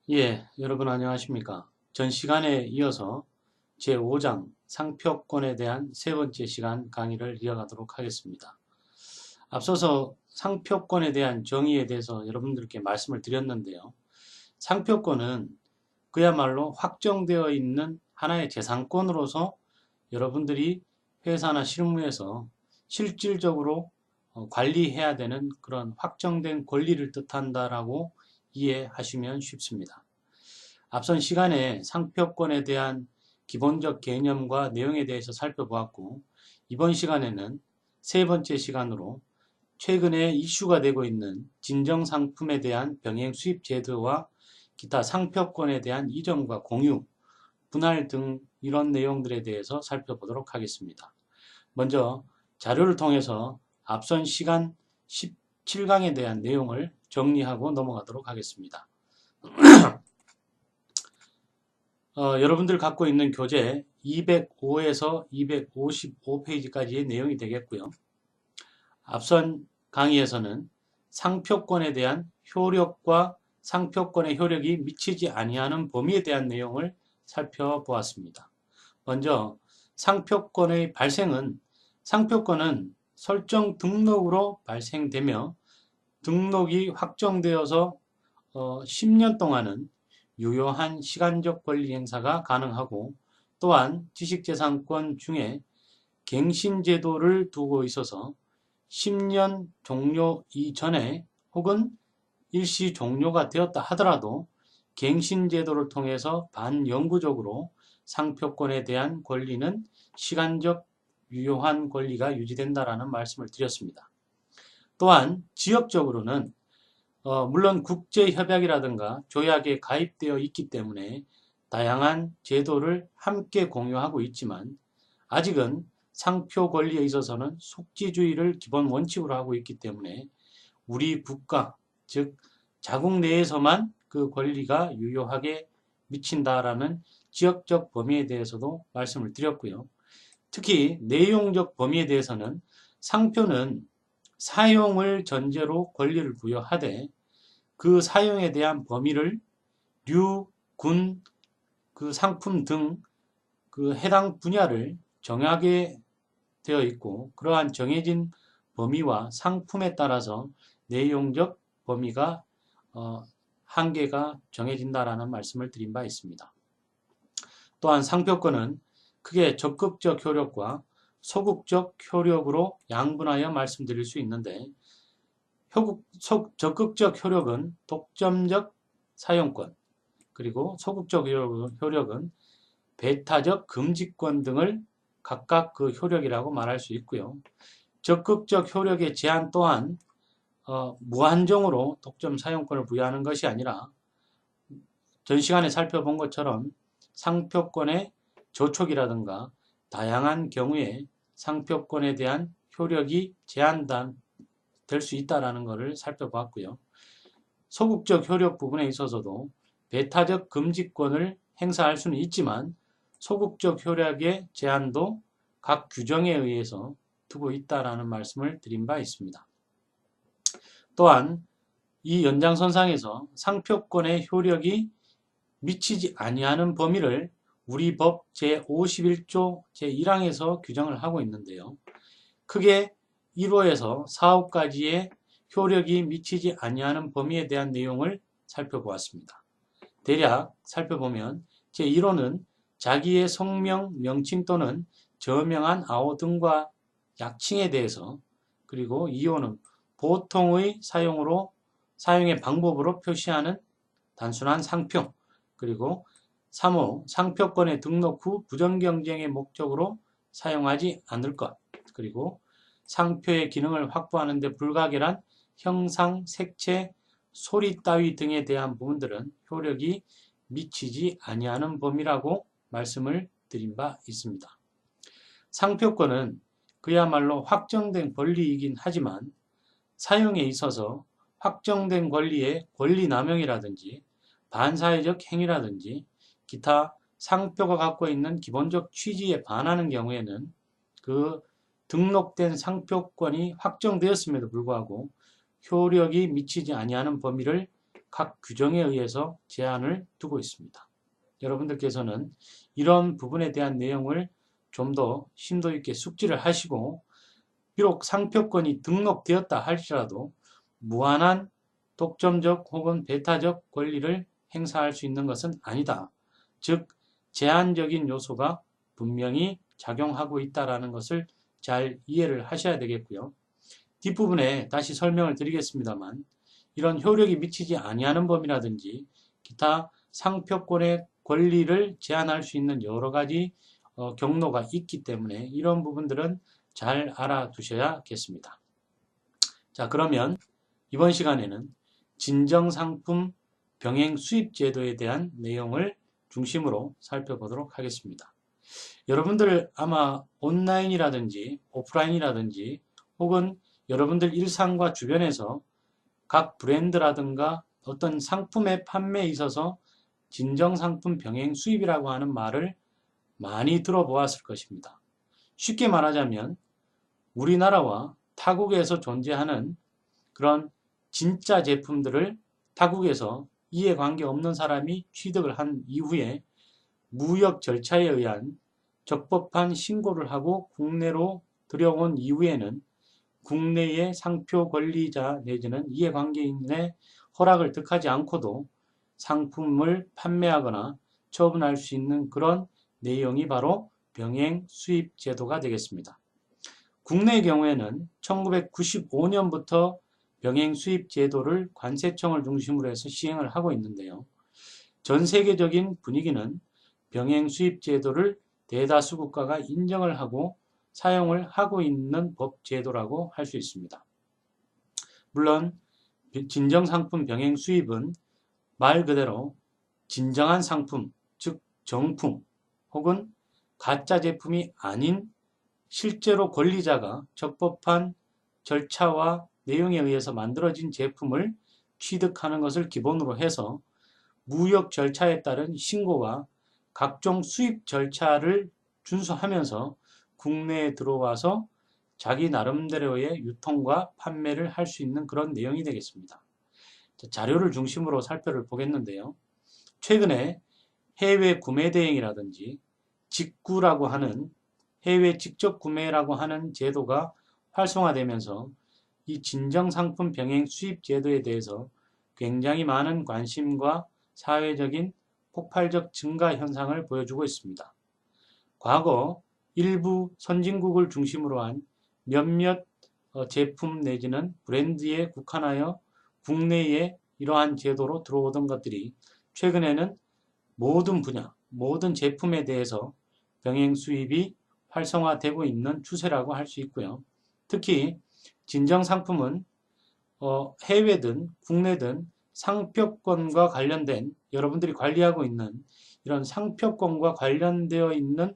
예, 여러분 안녕하십니까? 전 시간에 이어서 제5장 상표권에 대한 세 번째 시간 강의를 이어가도록 하겠습니다. 앞서서 상표권에 대한 정의에 대해서 여러분들께 말씀을 드렸는데요. 상표권은 그야말로 확정되어 있는 하나의 재산권으로서 여러분들이 회사나 실무에서 실질적으로 관리해야 되는 그런 확정된 권리를 뜻한다라고 이해하시면 쉽습니다. 앞선 시간에 상표권에 대한 기본적 개념과 내용에 대해서 살펴보았고, 이번 시간에는 세 번째 시간으로 최근에 이슈가 되고 있는 진정상품에 대한 병행 수입 제도와 기타 상표권에 대한 이전과 공유, 분할 등 이런 내용들에 대해서 살펴보도록 하겠습니다. 먼저 자료를 통해서 앞선 시간 17강에 대한 내용을 정리하고 넘어가도록 하겠습니다. 여러분들 갖고 있는 교재 205에서 255페이지까지의 내용이 되겠고요. 앞선 강의에서는 상표권에 대한 효력과 상표권의 효력이 미치지 아니하는 범위에 대한 내용을 살펴보았습니다. 먼저 상표권의 발생은 상표권은 설정 등록으로 발생되며 등록이 확정되어서 10년 동안은 유효한 시간적 권리 행사가 가능하고 또한 지식재산권 중에 갱신제도를 두고 있어서 10년 종료 이전에 혹은 일시 종료가 되었다 하더라도 갱신제도를 통해서 반영구적으로 상표권에 대한 권리는 시간적 유효한 권리가 유지된다라는 말씀을 드렸습니다. 또한 지역적으로는 물론 국제협약이라든가 조약에 가입되어 있기 때문에 다양한 제도를 함께 공유하고 있지만 아직은 상표 권리에 있어서는 속지주의를 기본 원칙으로 하고 있기 때문에 우리 국가, 즉 자국 내에서만 그 권리가 유효하게 미친다라는 지역적 범위에 대해서도 말씀을 드렸고요. 특히 내용적 범위에 대해서는 상표는 사용을 전제로 권리를 부여하되 그 사용에 대한 범위를 류, 군, 그 상품 등 그 해당 분야를 정하게 되어 있고 그러한 정해진 범위와 상품에 따라서 내용적 범위가 한계가 정해진다라는 말씀을 드린 바 있습니다. 또한 상표권은 크게 적극적 효력과 소극적 효력으로 양분하여 말씀드릴 수 있는데 적극적 효력은 독점적 사용권, 그리고 소극적 효력은 배타적 금지권 등을 각각 그 효력이라고 말할 수 있고요. 적극적 효력의 제한 또한 무한정으로 독점 사용권을 부여하는 것이 아니라 전 시간에 살펴본 것처럼 상표권의 조촉이라든가 다양한 경우에 상표권에 대한 효력이 제한될 수 있다는 것을 살펴봤고요. 소극적 효력 부분에 있어서도 배타적 금지권을 행사할 수는 있지만 소극적 효력의 제한도 각 규정에 의해서 두고 있다라는 말씀을 드린 바 있습니다. 또한 이 연장선상에서 상표권의 효력이 미치지 아니하는 범위를 우리 법 제51조 제1항에서 규정을 하고 있는데요. 크게 1호에서 4호까지의 효력이 미치지 아니하는 범위에 대한 내용을 살펴보았습니다. 대략 살펴보면 제1호는 자기의 성명, 명칭 또는 저명한 아호 등과 약칭에 대해서, 그리고 2호는 보통의 사용의 방법으로 표시하는 단순한 상표, 그리고 3호 상표권의 등록 후 부정경쟁의 목적으로 사용하지 않을 것, 그리고 상표의 기능을 확보하는 데 불가결한 형상, 색채, 소리 따위 등에 대한 부분들은 효력이 미치지 아니하는 범위라고 말씀을 드린 바 있습니다. 상표권은 그야말로 확정된 권리이긴 하지만 사용에 있어서 확정된 권리의 권리남용이라든지 반사회적 행위라든지 기타 상표가 갖고 있는 기본적 취지에 반하는 경우에는 그 등록된 상표권이 확정되었음에도 불구하고 효력이 미치지 아니하는 범위를 각 규정에 의해서 제한을 두고 있습니다. 여러분들께서는 이런 부분에 대한 내용을 좀 더 심도 있게 숙지를 하시고, 비록 상표권이 등록되었다 할지라도 무한한 독점적 혹은 배타적 권리를 행사할 수 있는 것은 아니다. 즉 제한적인 요소가 분명히 작용하고 있다는 것을 잘 이해를 하셔야 되겠고요. 뒷부분에 다시 설명을 드리겠습니다만, 이런 효력이 미치지 아니하는 범위라든지 기타 상표권의 권리를 제한할 수 있는 여러 가지 경로가 있기 때문에 이런 부분들은 잘 알아두셔야겠습니다. 자, 그러면 이번 시간에는 진정상품 병행 수입 제도에 대한 내용을 중심으로 살펴보도록 하겠습니다. 여러분들 아마 온라인이라든지 오프라인이라든지 혹은 여러분들 일상과 주변에서 각 브랜드라든가 어떤 상품의 판매에 있어서 진정상품 병행 수입이라고 하는 말을 많이 들어보았을 것입니다. 쉽게 말하자면 우리나라와 타국에서 존재하는 그런 진짜 제품들을 타국에서 이해관계 없는 사람이 취득을 한 이후에 무역 절차에 의한 적법한 신고를 하고 국내로 들여온 이후에는 국내의 상표 권리자 내지는 이해관계인의 허락을 득하지 않고도 상품을 판매하거나 처분할 수 있는 그런 내용이 바로 병행 수입 제도가 되겠습니다. 국내의 경우에는 1995년부터 병행 수입 제도를 관세청을 중심으로 해서 시행을 하고 있는데요. 전 세계적인 분위기는 병행 수입 제도를 대다수 국가가 인정을 하고 사용을 하고 있는 법 제도라고 할 수 있습니다. 물론 진정상품 병행 수입은 말 그대로 진정한 상품, 즉 정품 혹은 가짜 제품이 아닌 실제로 권리자가 적법한 절차와 내용에 의해서 만들어진 제품을 취득하는 것을 기본으로 해서 무역 절차에 따른 신고와 각종 수입 절차를 준수하면서 국내에 들어와서 자기 나름대로의 유통과 판매를 할 수 있는 그런 내용이 되겠습니다. 자료를 중심으로 살펴를 보겠는데요. 최근에 해외 구매 대행이라든지 직구라고 하는 해외 직접 구매라고 하는 제도가 활성화되면서 이 진정상품 병행 수입 제도에 대해서 굉장히 많은 관심과 사회적인 폭발적 증가 현상을 보여주고 있습니다. 과거 일부 선진국을 중심으로 한 몇몇 제품 내지는 브랜드에 국한하여 국내에 이러한 제도로 들어오던 것들이 최근에는 모든 분야, 모든 제품에 대해서 병행 수입이 활성화되고 있는 추세라고 할 수 있고요. 특히 진정상품은 해외든 국내든 상표권과 관련된 여러분들이 관리하고 있는 이런 상표권과 관련되어 있는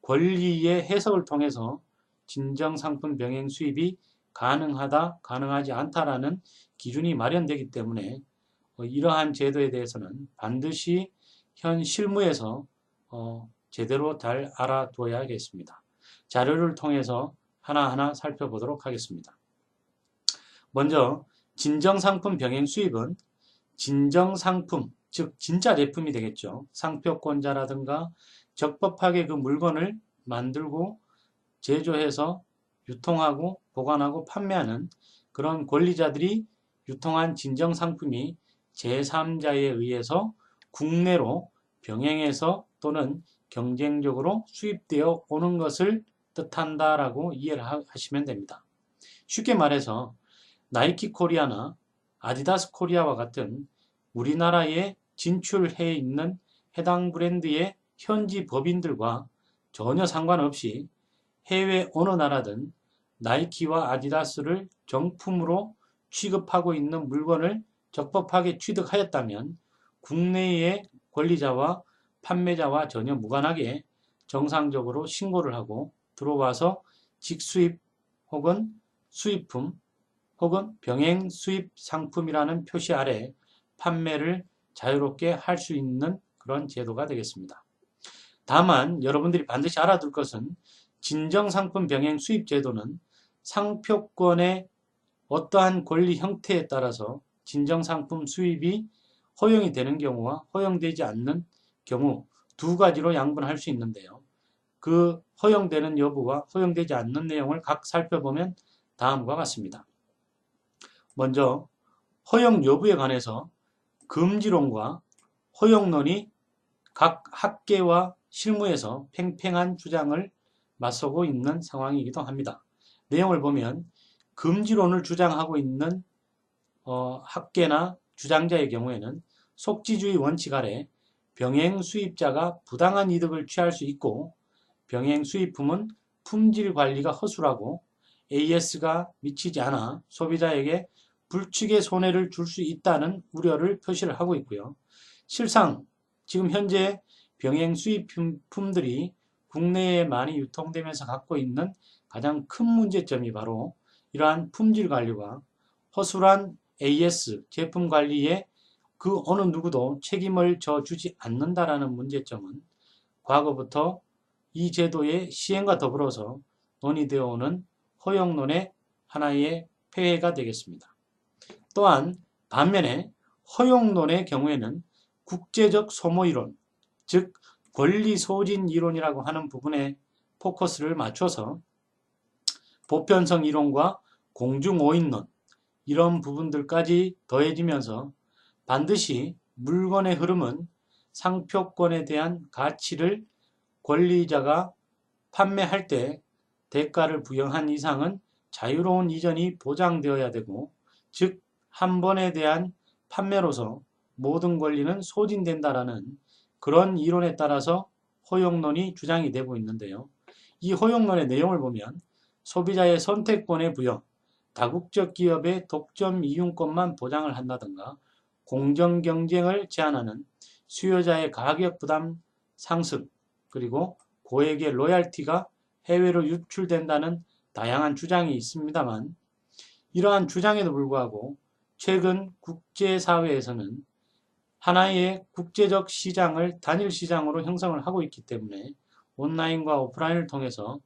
권리의 해석을 통해서 진정상품 병행 수입이 가능하다, 가능하지 않다라는 기준이 마련되기 때문에 이러한 제도에 대해서는 반드시 현 실무에서 제대로 잘 알아둬야겠습니다. 자료를 통해서 하나하나 살펴보도록 하겠습니다. 먼저 진정상품 병행 수입은 진정상품, 즉 진짜 제품이 되겠죠. 상표권자라든가 적법하게 그 물건을 만들고 제조해서 유통하고 보관하고 판매하는 그런 권리자들이 유통한 진정상품이 제3자에 의해서 국내로 병행해서 또는 경쟁적으로 수입되어 오는 것을 뜻한다라고 이해를 하시면 됩니다. 쉽게 말해서 나이키 코리아나 아디다스 코리아와 같은 우리나라에 진출해 있는 해당 브랜드의 현지 법인들과 전혀 상관없이 해외 어느 나라든 나이키와 아디다스를 정품으로 취급하고 있는 물건을 적법하게 취득하였다면 국내의 권리자와 판매자와 전혀 무관하게 정상적으로 신고를 하고 들어와서 직수입 혹은 수입품 혹은 병행 수입 상품이라는 표시 아래 판매를 자유롭게 할 수 있는 그런 제도가 되겠습니다. 다만 여러분들이 반드시 알아둘 것은 진정상품 병행 수입 제도는 상표권의 어떠한 권리 형태에 따라서 진정상품 수입이 허용이 되는 경우와 허용되지 않는 경우 두 가지로 양분할 수 있는데요. 그 허용되는 여부와 허용되지 않는 내용을 각 살펴보면 다음과 같습니다. 먼저 허용 여부에 관해서 금지론과 허용론이 각 학계와 실무에서 팽팽한 주장을 맞서고 있는 상황이기도 합니다. 내용을 보면 금지론을 주장하고 있는 학계나 주장자의 경우에는 속지주의 원칙 아래 병행 수입자가 부당한 이득을 취할 수 있고 병행 수입품은 품질 관리가 허술하고 AS가 미치지 않아 소비자에게 불측의 손해를 줄 수 있다는 우려를 표시를 하고 있고요. 실상 지금 현재 병행 수입품들이 국내에 많이 유통되면서 갖고 있는 가장 큰 문제점이 바로 이러한 품질 관리와 허술한 AS 제품 관리에 그 어느 누구도 책임을 져주지 않는다라는 문제점은 과거부터 이 제도의 시행과 더불어서 논의되어 오는 허용론의 하나의 폐해가 되겠습니다. 또한 반면에 허용론의 경우에는 국제적 소모이론, 즉 권리소진 이론이라고 하는 부분에 포커스를 맞춰서 보편성 이론과 공중오인론 이런 부분들까지 더해지면서 반드시 물건의 흐름은 상표권에 대한 가치를 권리자가 판매할 때 대가를 부여한 이상은 자유로운 이전이 보장되어야 되고, 즉 한 번에 대한 판매로서 모든 권리는 소진된다라는 그런 이론에 따라서 허용론이 주장이 되고 있는데요. 이 허용론의 내용을 보면 소비자의 선택권의 부여, 다국적 기업의 독점 이용권만 보장을 한다든가 공정 경쟁을 제한하는 수요자의 가격 부담 상승, 그리고 고액의 로얄티가 해외로 유출된다는 다양한 주장이 있습니다만, 이러한 주장에도 불구하고 최근 국제사회에서는 하나의 국제적 시장을 단일 시장으로 형성을 하고 있기 때문에 온라인과 오프라인을 통해서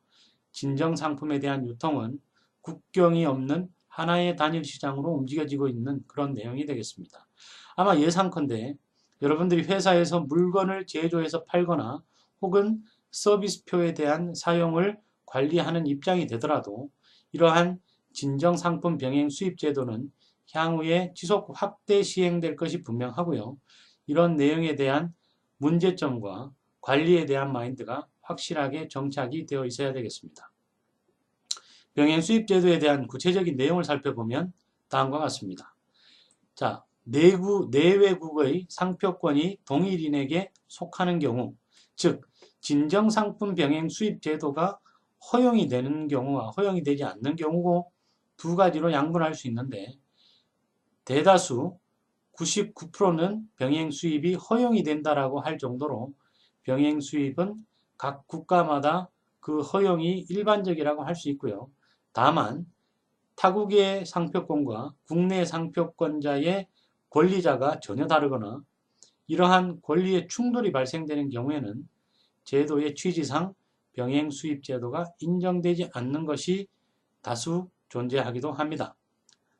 진정 상품에 대한 유통은 국경이 없는 하나의 단일 시장으로 움직여지고 있는 그런 내용이 되겠습니다. 아마 예상컨대 여러분들이 회사에서 물건을 제조해서 팔거나 혹은 서비스표에 대한 사용을 관리하는 입장이 되더라도 이러한 진정상품 병행 수입 제도는 향후에 지속 확대 시행될 것이 분명하고요. 이런 내용에 대한 문제점과 관리에 대한 마인드가 확실하게 정착이 되어 있어야 되겠습니다. 병행 수입 제도에 대한 구체적인 내용을 살펴보면 다음과 같습니다. 자, 내외국의 상표권이 동일인에게 속하는 경우, 즉 진정상품 병행 수입 제도가 허용이 되는 경우와 허용이 되지 않는 경우고 두 가지로 양분할 수 있는데, 대다수 99%는 병행 수입이 허용이 된다라고 할 정도로 병행 수입은 각 국가마다 그 허용이 일반적이라고 할 수 있고요. 다만 타국의 상표권과 국내 상표권자의 권리자가 전혀 다르거나 이러한 권리의 충돌이 발생되는 경우에는 제도의 취지상 병행 수입 제도가 인정되지 않는 것이 다수 존재하기도 합니다.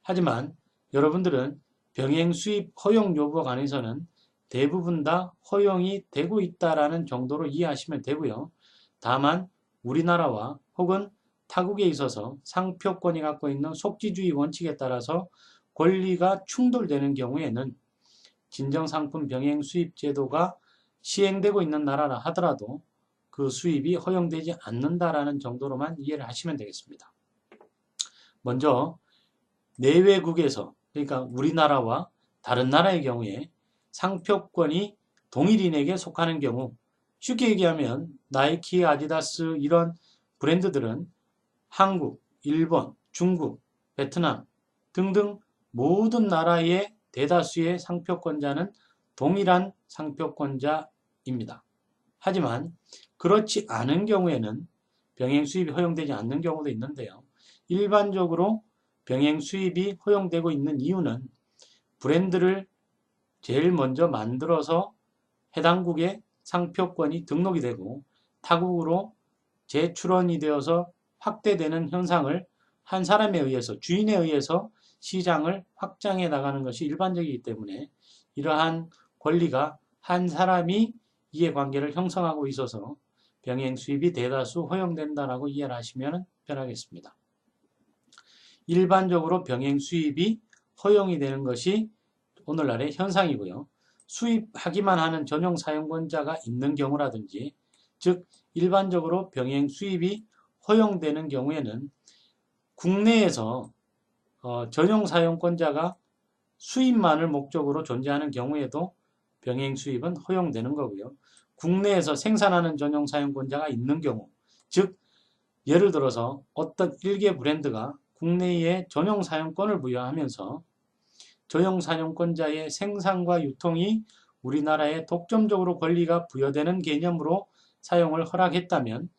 하지만 여러분들은 병행 수입 허용 여부에 관해서는 대부분 다 허용이 되고 있다라는 정도로 이해하시면 되고요. 다만 우리나라와 혹은 타국에 있어서 상표권이 갖고 있는 속지주의 원칙에 따라서 권리가 충돌되는 경우에는 진정상품 병행 수입 제도가 시행되고 있는 나라라 하더라도 그 수입이 허용되지 않는다라는 정도로만 이해를 하시면 되겠습니다. 먼저 내외국에서, 그러니까 우리나라와 다른 나라의 경우에 상표권이 동일인에게 속하는 경우, 쉽게 얘기하면 나이키, 아디다스 이런 브랜드들은 한국, 일본, 중국, 베트남 등등 모든 나라의 대다수의 상표권자는 동일한 상표권자입니다. 하지만 그렇지 않은 경우에는 병행 수입이 허용되지 않는 경우도 있는데요. 일반적으로 병행 수입이 허용되고 있는 이유는 브랜드를 제일 먼저 만들어서 해당국의 상표권이 등록이 되고 타국으로 재출원이 되어서 확대되는 현상을 한 사람에 의해서, 주인에 의해서 시장을 확장해 나가는 것이 일반적이기 때문에 이러한 권리가 한 사람이 이해관계를 형성하고 있어서 병행 수입이 대다수 허용된다라고 이해를 하시면 편하겠습니다. 일반적으로 병행 수입이 허용이 되는 것이 오늘날의 현상이고요. 수입하기만 하는 전용 사용권자가 있는 경우라든지, 즉 일반적으로 병행 수입이 허용되는 경우에는 국내에서 전용 사용권자가 수입만을 목적으로 존재하는 경우에도 병행 수입은 허용되는 거고요. 국내에서 생산하는 전용 사용권자가 있는 경우, 즉 예를 들어서 어떤 일개 브랜드가 국내에 전용 사용권을 부여하면서 전용 사용권자의 생산과 유통이 우리나라에 독점적으로 권리가 부여되는 개념으로 사용을 허락했다면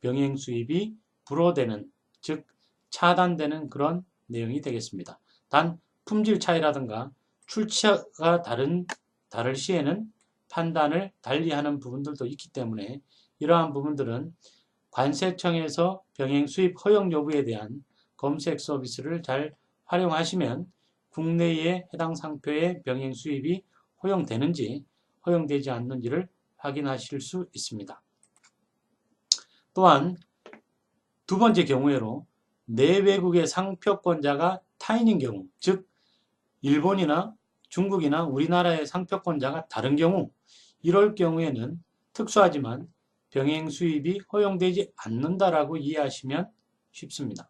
병행 수입이 불허되는, 즉 차단되는 그런 내용이 되겠습니다. 단 품질 차이라든가 출처가 다를 시에는 판단을 달리하는 부분들도 있기 때문에 이러한 부분들은 관세청에서 병행 수입 허용 여부에 대한 검색 서비스를 잘 활용하시면 국내에 해당 상표의 병행 수입이 허용되는지 허용되지 않는지를 확인하실 수 있습니다. 또한 두 번째 경우에로 내외국의 상표권자가 타인인 경우, 즉 일본이나 중국이나 우리나라의 상표권자가 다른 경우, 이럴 경우에는 특수하지만 병행 수입이 허용되지 않는다라고 이해하시면 쉽습니다.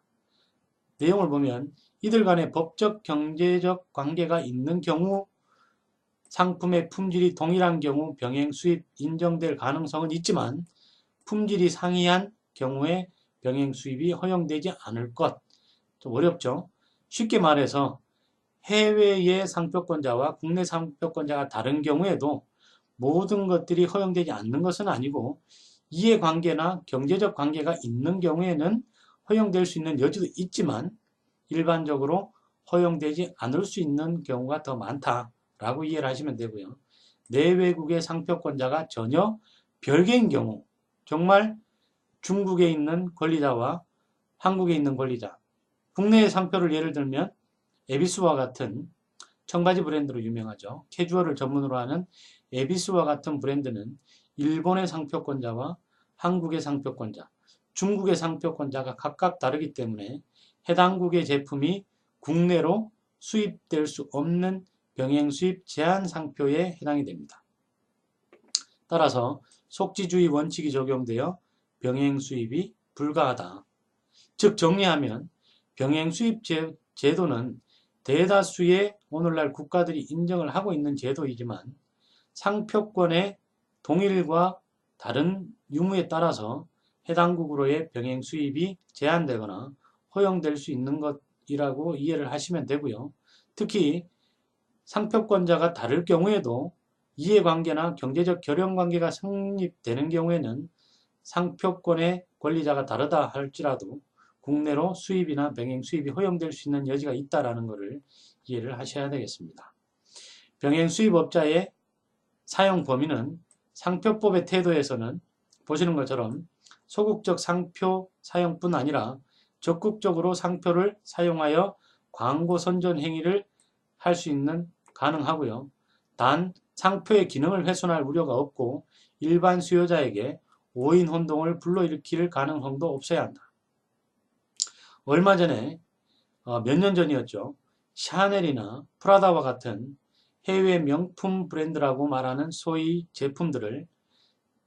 내용을 보면 이들 간의 법적, 경제적 관계가 있는 경우, 상품의 품질이 동일한 경우 병행 수입 인정될 가능성은 있지만 품질이 상이한 경우에 병행 수입이 허용되지 않을 것. 좀 어렵죠? 쉽게 말해서 해외의 상표권자와 국내 상표권자가 다른 경우에도 모든 것들이 허용되지 않는 것은 아니고 이해관계나 경제적 관계가 있는 경우에는 허용될 수 있는 여지도 있지만 일반적으로 허용되지 않을 수 있는 경우가 더 많다라고 이해를 하시면 되고요. 내외국의 상표권자가 전혀 별개인 경우, 정말 중국에 있는 권리자와 한국에 있는 권리자, 국내의 상표를 예를 들면 에비스와 같은 청바지 브랜드로 유명하죠. 캐주얼을 전문으로 하는 에비스와 같은 브랜드는 일본의 상표권자와 한국의 상표권자, 중국의 상표권자가 각각 다르기 때문에 해당국의 제품이 국내로 수입될 수 없는 병행 수입 제한 상표에 해당이 됩니다. 따라서 속지주의 원칙이 적용되어 병행 수입이 불가하다. 즉 정리하면 병행 수입 제도는 대다수의 오늘날 국가들이 인정을 하고 있는 제도이지만 상표권의 동일과 다른 유무에 따라서 해당국으로의 병행 수입이 제한되거나 허용될 수 있는 것이라고 이해를 하시면 되고요. 특히 상표권자가 다를 경우에도 이해관계나 경제적 결연관계가 성립되는 경우에는 상표권의 권리자가 다르다 할지라도 국내로 수입이나 병행 수입이 허용될 수 있는 여지가 있다는 것을 이해를 하셔야 되겠습니다. 병행 수입업자의 사용 범위는 상표법의 태도에서는 보시는 것처럼 소극적 상표 사용뿐 아니라 적극적으로 상표를 사용하여 광고 선전 행위를 할 수 있는 가능하고요. 단 상표의 기능을 훼손할 우려가 없고 일반 수요자에게 오인 혼동을 불러일으킬 가능성도 없어야 한다. 얼마 전에 몇 년 전이었죠. 샤넬이나 프라다와 같은 해외 명품 브랜드라고 말하는 소위 제품들을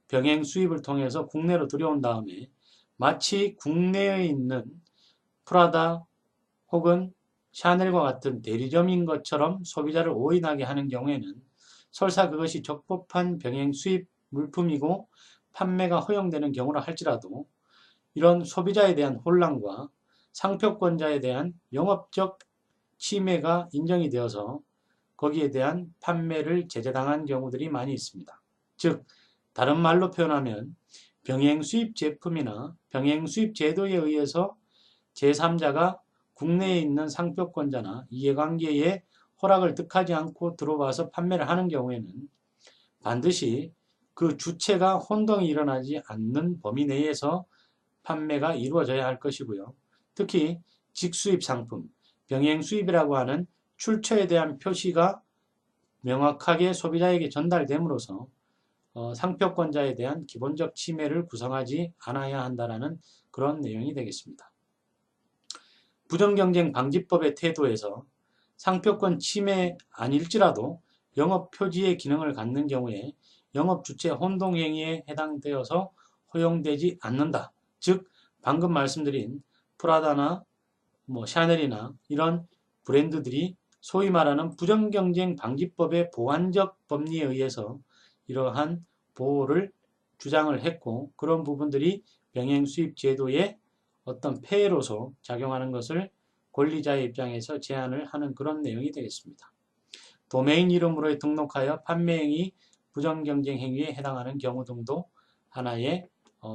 병행 수입을 통해서 국내로 들여온 다음에 마치 국내에 있는 프라다 혹은 샤넬과 같은 대리점인 것처럼 소비자를 오인하게 하는 경우에는 설사 그것이 적법한 병행 수입 물품이고 판매가 허용되는 경우라 할지라도 이런 소비자에 대한 혼란과 상표권자에 대한 영업적 침해가 인정이 되어서 거기에 대한 판매를 제재당한 경우들이 많이 있습니다. 즉 다른 말로 표현하면 병행 수입 제품이나 병행 수입 제도에 의해서 제3자가 국내에 있는 상표권자나 이해관계에 허락을 득하지 않고 들어와서 판매를 하는 경우에는 반드시 그 주체가 혼동이 일어나지 않는 범위 내에서 판매가 이루어져야 할 것이고요. 특히 직수입 상품, 병행 수입이라고 하는 출처에 대한 표시가 명확하게 소비자에게 전달됨으로써 상표권자에 대한 기본적 침해를 구성하지 않아야 한다는 그런 내용이 되겠습니다. 부정경쟁방지법의 태도에서 상표권 침해 아닐지라도 영업 표지의 기능을 갖는 경우에 영업 주체 혼동행위에 해당되어서 허용되지 않는다. 즉 방금 말씀드린 프라다나 샤넬이나 이런 브랜드들이 소위 말하는 부정경쟁방지법의 보완적 법리에 의해서 이러한 보호를 주장을 했고 그런 부분들이 병행수입 제도의 어떤 폐해로서 작용하는 것을 권리자의 입장에서 제한을 하는 그런 내용이 되겠습니다. 도메인 이름으로 등록하여 판매행위, 부정경쟁 행위에 해당하는 경우 등도 하나의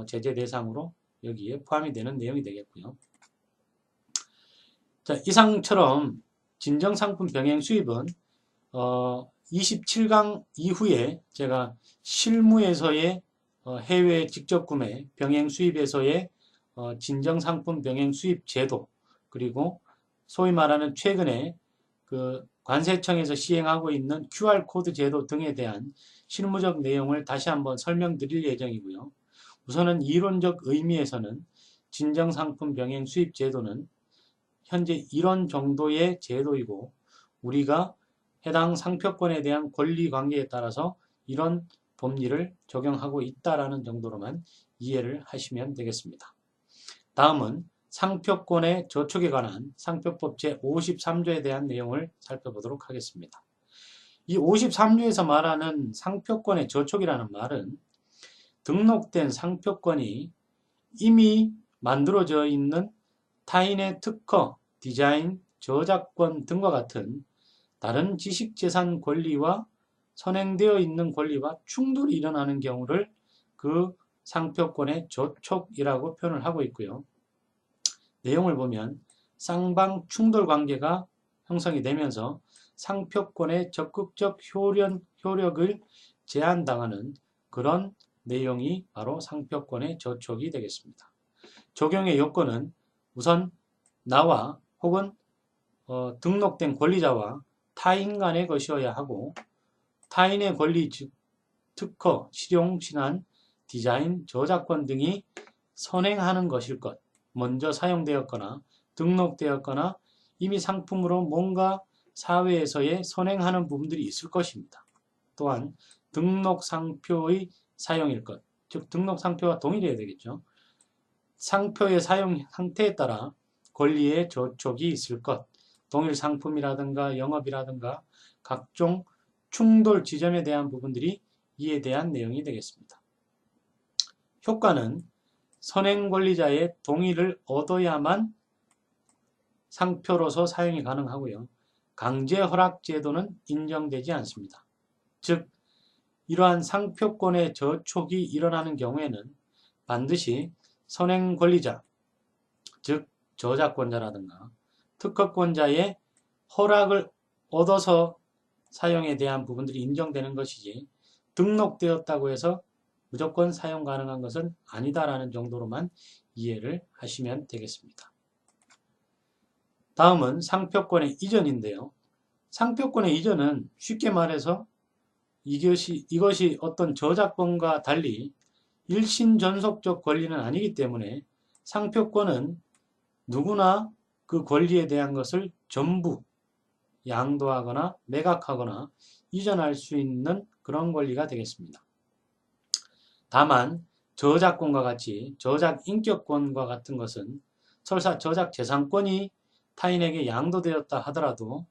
제재 대상으로 여기에 포함이 되는 내용이 되겠고요. 자, 이상처럼 진정상품 병행 수입은 27강 이후에 제가 실무에서의 해외 직접 구매, 병행 수입에서의 진정상품 병행 수입 제도, 그리고 소위 말하는 최근에 그 관세청에서 시행하고 있는 QR코드 제도 등에 대한 실무적 내용을 다시 한번 설명드릴 예정이고요. 우선은 이론적 의미에서는 진정상품 병행 수입 제도는 현재 이런 정도의 제도이고 우리가 해당 상표권에 대한 권리 관계에 따라서 이런 법리를 적용하고 있다라는 정도로만 이해를 하시면 되겠습니다. 다음은 상표권의 저촉에 관한 상표법 제53조에 대한 내용을 살펴보도록 하겠습니다. 이 53조에서 말하는 상표권의 저촉이라는 말은 등록된 상표권이 이미 만들어져 있는 타인의 특허, 디자인, 저작권 등과 같은 다른 지식재산 권리와 선행되어 있는 권리와 충돌이 일어나는 경우를 그 상표권의 저촉이라고 표현을 하고 있고요. 내용을 보면 쌍방 충돌 관계가 형성이 되면서 상표권의 적극적 효력을 제한당하는 그런 내용이 바로 상표권의 저촉이 되겠습니다. 적용의 요건은 우선 나와 혹은 등록된 권리자와 타인 간의 것이어야 하고 타인의 권리 즉 특허, 실용, 신안, 디자인, 저작권 등이 선행하는 것일 것, 먼저 사용되었거나 등록되었거나 이미 상품으로 뭔가 사회에서의 선행하는 부분들이 있을 것입니다. 또한 등록상표의 사용일 것, 즉 등록상표와 동일해야 되겠죠. 상표의 사용 상태에 따라 권리의 저촉이 있을 것, 동일 상품이라든가 영업이라든가 각종 충돌 지점에 대한 부분들이 이에 대한 내용이 되겠습니다. 효과는 선행 권리자의 동의를 얻어야만 상표로서 사용이 가능하고요. 강제 허락 제도는 인정되지 않습니다. 즉 이러한 상표권의 저촉이 일어나는 경우에는 반드시 선행 권리자, 즉 저작권자라든가 특허권자의 허락을 얻어서 사용에 대한 부분들이 인정되는 것이지 등록되었다고 해서 무조건 사용 가능한 것은 아니다라는 정도로만 이해를 하시면 되겠습니다. 다음은 상표권의 이전인데요. 상표권의 이전은 쉽게 말해서 이것이 어떤 저작권과 달리 일신전속적 권리는 아니기 때문에 상표권은 누구나 그 권리에 대한 것을 전부 양도하거나 매각하거나 이전할 수 있는 그런 권리가 되겠습니다. 다만 저작권과 같이 저작인격권과 같은 것은 설사 저작재산권이 타인에게 양도되었다 하더라도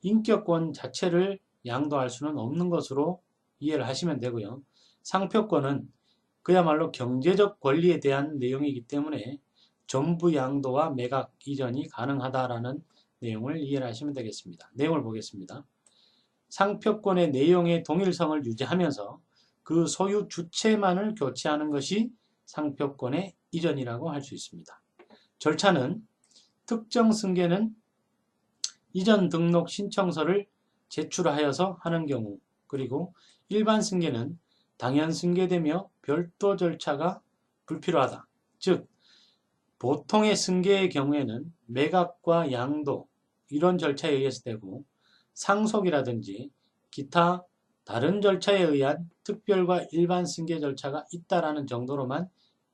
인격권 자체를 양도할 수는 없는 것으로 이해를 하시면 되고요. 상표권은 그야말로 경제적 권리에 대한 내용이기 때문에 전부 양도와 매각 이전이 가능하다라는 내용을 이해를 하시면 되겠습니다. 내용을 보겠습니다. 상표권의 내용의 동일성을 유지하면서 그 소유 주체만을 교체하는 것이 상표권의 이전이라고 할 수 있습니다. 절차는 특정 승계는 이전 등록 신청서를 제출하여서 하는 경우, 그리고 일반 승계는 당연 승계되며 별도 절차가 불필요하다. 즉 보통의 승계의 경우에는 매각과 양도 이런 절차에 의해서 되고 상속이라든지 기타 다른 절차에 의한 특별과 일반 승계 절차가 있다라는 정도로만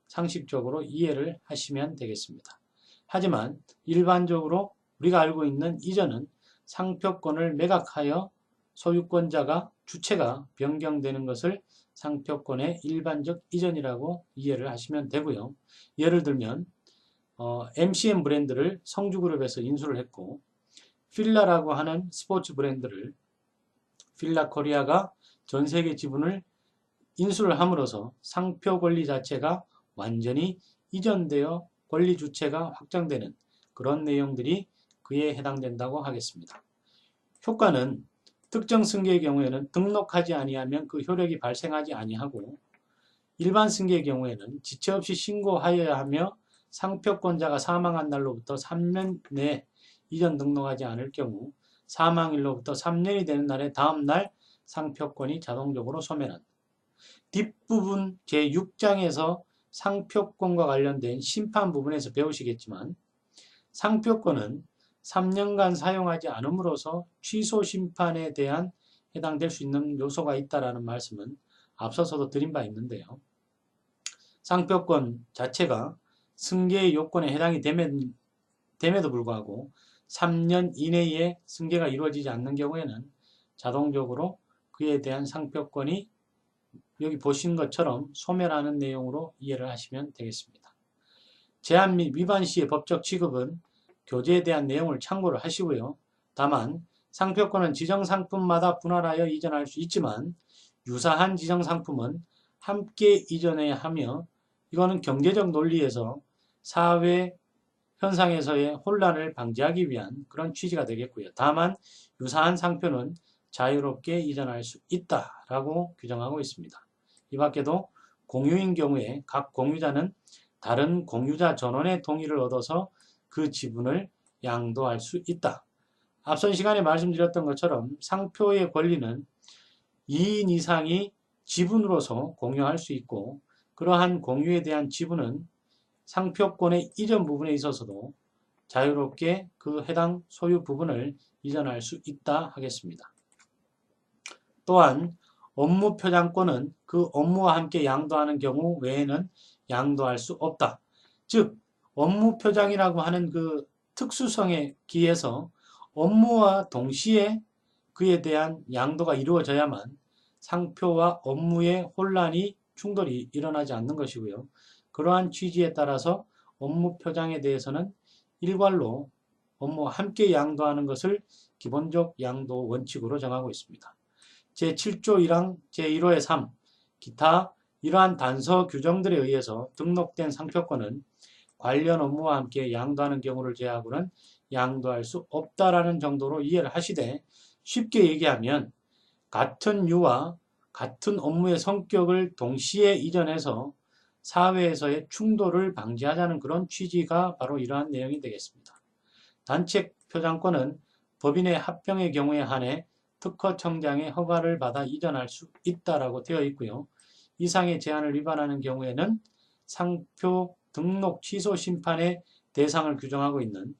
상식적으로 이해를 하시면 되겠습니다. 하지만 일반적으로 우리가 알고 있는 이전은 상표권을 매각하여 소유권자가 주체가 변경되는 것을 상표권의 일반적 이전이라고 이해를 하시면 되고요. 예를 들면 MCM 브랜드를 성주그룹에서 인수를 했고 필라라고 하는 스포츠 브랜드를 필라 코리아가 전 세계 지분을 인수를 함으로써 상표 권리 자체가 완전히 이전되어 권리 주체가 확정되는 그런 내용들이 그에 해당된다고 하겠습니다. 효과는 특정 승계의 경우에는 등록하지 아니하면 그 효력이 발생하지 아니하고 일반 승계의 경우에는 지체 없이 신고하여야 하며 상표권자가 사망한 날로부터 3년 내에 이전 등록하지 않을 경우 사망일로부터 3년이 되는 날의 다음 날 상표권이 자동적으로 소멸한다. 뒷부분 제6장에서 상표권과 관련된 심판 부분에서 배우시겠지만 상표권은 3년간 사용하지 않음으로써 취소 심판에 대한 해당될 수 있는 요소가 있다라는 말씀은 앞서서도 드린 바 있는데요. 상표권 자체가 승계의 요건에 해당이 됨에도 불구하고 3년 이내에 승계가 이루어지지 않는 경우에는 자동적으로 그에 대한 상표권이 여기 보신 것처럼 소멸하는 내용으로 이해를 하시면 되겠습니다. 제한 및 위반 시의 법적 취급은 교재에 대한 내용을 참고를 하시고요. 다만 상표권은 지정상품마다 분할하여 이전할 수 있지만 유사한 지정상품은 함께 이전해야 하며 이거는 경제적 논리에서 사회 현상에서의 혼란을 방지하기 위한 그런 취지가 되겠고요. 다만 유사한 상표는 자유롭게 이전할 수 있다라고 규정하고 있습니다. 이 밖에도 공유인 경우에 각 공유자는 다른 공유자 전원의 동의를 얻어서 그 지분을 양도할 수 있다. 앞선 시간에 말씀드렸던 것처럼 상표의 권리는 2인 이상이 지분으로서 공유할 수 있고 그러한 공유에 대한 지분은 상표권의 이전 부분에 있어서도 자유롭게 그 해당 소유 부분을 이전할 수 있다 하겠습니다. 또한 업무 표장권은 그 업무와 함께 양도하는 경우 외에는 양도할 수 없다. 즉 업무 표장이라고 하는 그 특수성에 기해서 업무와 동시에 그에 대한 양도가 이루어져야만 상표와 업무의 혼란이 충돌이 일어나지 않는 것이고요. 그러한 취지에 따라서 업무 표장에 대해서는 일괄로 업무와 함께 양도하는 것을 기본적 양도 원칙으로 정하고 있습니다. 제7조 1항 제1호의 3 기타 이러한 단서 규정들에 의해서 등록된 상표권은 관련 업무와 함께 양도하는 경우를 제외하고는 양도할 수 없다라는 정도로 이해를 하시되 쉽게 얘기하면 같은 유와 같은 업무의 성격을 동시에 이전해서 사회에서의 충돌을 방지하자는 그런 취지가 바로 이러한 내용이 되겠습니다. 단체 표장권은 법인의 합병의 경우에 한해 특허청장의 허가를 받아 이전할 수 있다라고 되어 있고요. 이상의 제한을 위반하는 경우에는 상표 등록 취소 심판의 대상을 규정하고 있는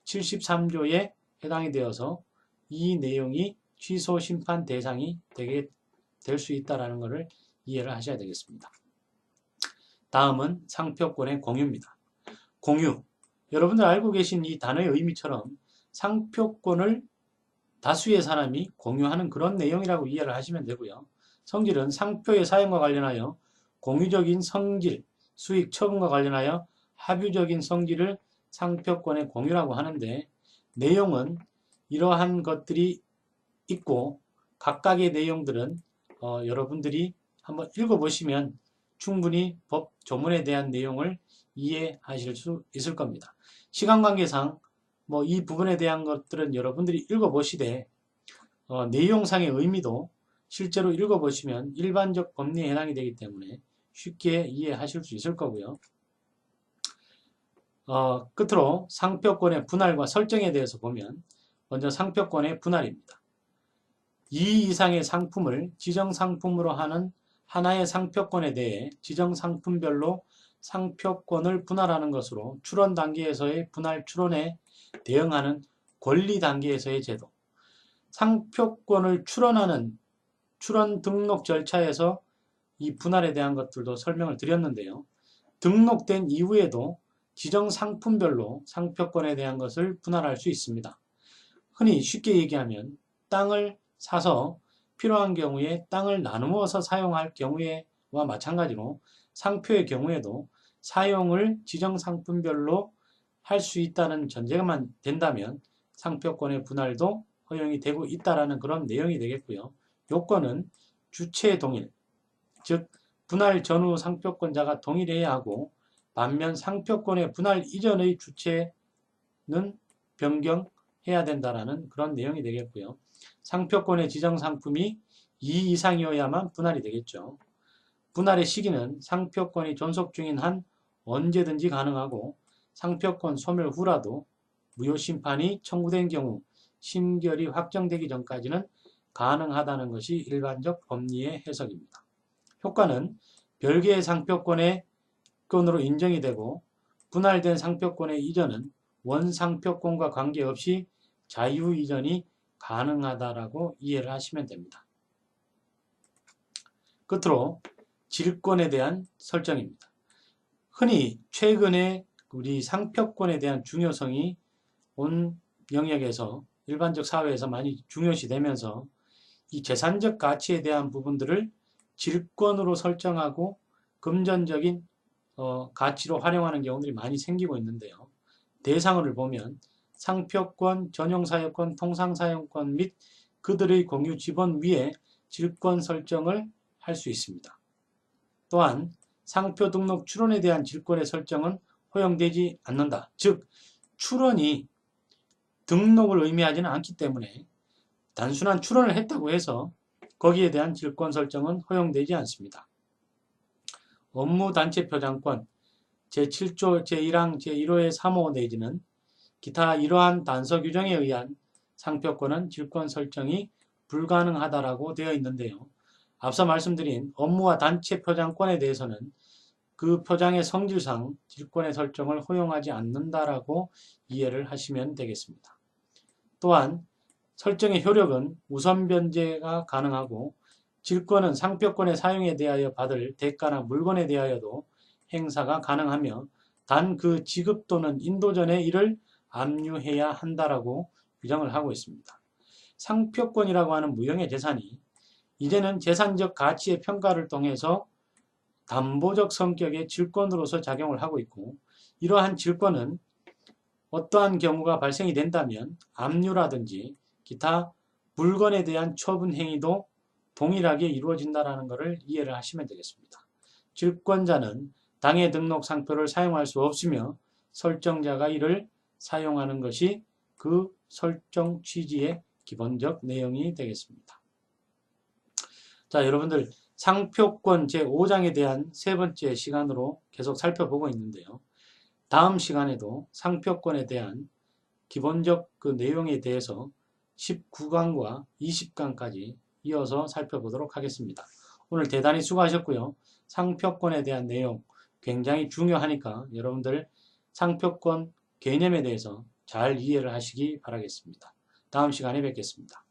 73조에 해당이 되어서 이 내용이 취소 심판 대상이 되게 될 수 있다는 것을 이해를 하셔야 되겠습니다. 다음은 상표권의 공유입니다. 공유. 여러분들 알고 계신 이 단어의 의미처럼 상표권을 다수의 사람이 공유하는 그런 내용이라고 이해를 하시면 되고요. 성질은 상표의 사용과 관련하여 공유적인 성질, 수익 처분과 관련하여 합유적인 성질을 상표권의 공유라고 하는데 내용은 이러한 것들이 있고 각각의 내용들은 여러분들이 한번 읽어보시면 충분히 법 조문에 대한 내용을 이해하실 수 있을 겁니다. 시간 관계상 이 부분에 대한 것들은 여러분들이 읽어보시되 내용상의 의미도 실제로 읽어보시면 일반적 법리에 해당이 되기 때문에 쉽게 이해하실 수 있을 거고요. 끝으로 상표권의 분할과 설정에 대해서 보면 먼저 상표권의 분할입니다. 2 이상의 상품을 지정상품으로 하는 하나의 상표권에 대해 지정상품별로 상표권을 분할하는 것으로 출원 단계에서의 분할 출원에 대응하는 권리 단계에서의 제도. 상표권을 출원 등록 절차에서 이 분할에 대한 것들도 설명을 드렸는데요. 등록된 이후에도 지정 상품별로 상표권에 대한 것을 분할할 수 있습니다. 흔히 쉽게 얘기하면 땅을 사서 필요한 경우에 땅을 나누어서 사용할 경우에와 마찬가지로 상표의 경우에도 사용을 지정 상품별로 할 수 있다는 전제만 된다면 상표권의 분할도 허용이 되고 있다라는 그런 내용이 되겠고요. 요건은 주체 동일, 즉 분할 전후 상표권자가 동일해야 하고 반면 상표권의 분할 이전의 주체는 변경해야 된다라는 그런 내용이 되겠고요. 상표권의 지정 상품이 2 이상이어야만 분할이 되겠죠. 분할의 시기는 상표권이 존속 중인 한 언제든지 가능하고 상표권 소멸 후라도 무효심판이 청구된 경우 심결이 확정되기 전까지는 가능하다는 것이 일반적 법리의 해석입니다. 효과는 별개의 상표권으로 인정이 되고 분할된 상표권의 이전은 원상표권과 관계없이 자유이전이 가능하다라고 이해를 하시면 됩니다. 끝으로 질권에 대한 설정입니다. 흔히 최근에 우리 상표권에 대한 중요성이 온 영역에서 일반적 사회에서 많이 중요시되면서 이 재산적 가치에 대한 부분들을 질권으로 설정하고 금전적인 가치로 활용하는 경우들이 많이 생기고 있는데요. 대상을 보면 상표권, 전용사유권, 통상사용권 및 그들의 공유 지번 위에 질권 설정을 할 수 있습니다. 또한 상표 등록 출원에 대한 질권의 설정은 허용되지 않는다. 즉 출원이 등록을 의미하지는 않기 때문에 단순한 출원을 했다고 해서 거기에 대한 질권 설정은 허용되지 않습니다. 업무단체표장권 제7조 제1항 제1호의 3호 내지는 기타 이러한 단서 규정에 의한 상표권은 질권 설정이 불가능하다라고 되어 있는데요. 앞서 말씀드린 업무와 단체 표장권에 대해서는 그 표장의 성질상 질권의 설정을 허용하지 않는다라고 이해를 하시면 되겠습니다. 또한 설정의 효력은 우선 변제가 가능하고 질권은 상표권의 사용에 대하여 받을 대가나 물건에 대하여도 행사가 가능하며 단 그 지급 또는 인도 전에 이를 압류해야 한다라고 규정을 하고 있습니다. 상표권이라고 하는 무형의 재산이 이제는 재산적 가치의 평가를 통해서 담보적 성격의 질권으로서 작용을 하고 있고 이러한 질권은 어떠한 경우가 발생이 된다면 압류라든지 기타 물건에 대한 처분 행위도 동일하게 이루어진다는 것을 이해를 하시면 되겠습니다. 질권자는 당해 등록 상표를 사용할 수 없으며 설정자가 이를 사용하는 것이 그 설정 취지의 기본적 내용이 되겠습니다. 자, 여러분들 상표권 제5장에 대한 세 번째 시간으로 계속 살펴보고 있는데요. 다음 시간에도 상표권에 대한 기본적 그 내용에 대해서 19강과 20강까지 이어서 살펴보도록 하겠습니다. 오늘 대단히 수고하셨고요. 상표권에 대한 내용 굉장히 중요하니까 여러분들 상표권 개념에 대해서 잘 이해를 하시기 바라겠습니다. 다음 시간에 뵙겠습니다.